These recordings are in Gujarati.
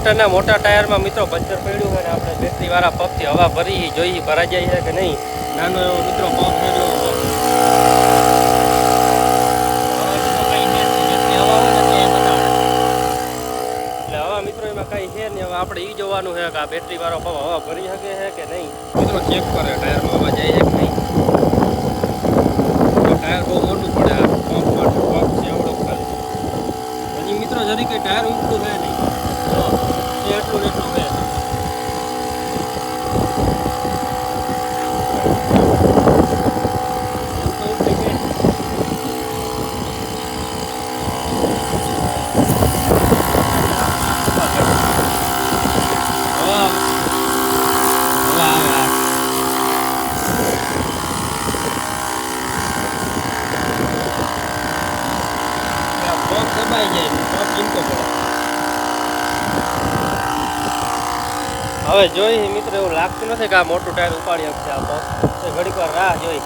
સ્કૂટરના મોટા ટાયરમાં મિત્રો પંચર પડ્યું હોય ને આપણે બેટરીવાળા પંપથી હવા ભરી જોઈ ભરાઈ જાય છે કે નહીં. નાનો એવો મિત્રો પંપ છે જો મિત્રો એમાં કઈ છે ને હવે આપણે એ જોવાનું છે કે આ બેટરી વાળો પંપ હવા ભરી શકે છે કે નહીં. મિત્રો ચેક કરે ટાયરમાં હવા જાય છે કે નહીં. ટાયર બહુ મોટું પડે આ પંપ માટે પંપ છે એવડો ખાલી. હજી મિત્રો જરી કઈ ટાયર ઉઠતું છે નહીં. એ એટલું ને એટલું છે. હવે જોઈ મિત્રો એવું લાગતું નથી કે આ મોટું ટાયર ઉપાડી શકશે આ પંપ. ઘડીક વાર રાહ જોઈ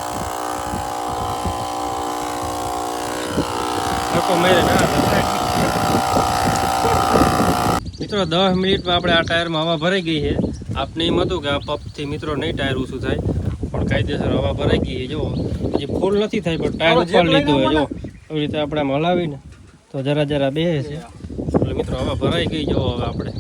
મિત્રો 10 મિનિટમાં આપણે આ ટાયરમાં હવા ભરાઈ ગઈ છે. આપને એમ હતું કે આ પંપથી મિત્રો નહીં ટાયર ઊંચું થાય પણ કાયદેસર હવા ભરાઈ ગઈ છે. જો હજી ફૂલ નથી થાય પણ ટાયર ઉપાડી લીધું હોય. જો એવી રીતે આપણે આમ હલાવીને તો જરા જરા બેસે છે એટલે મિત્રો હવા ભરાઈ ગઈ. જો હવે આપણે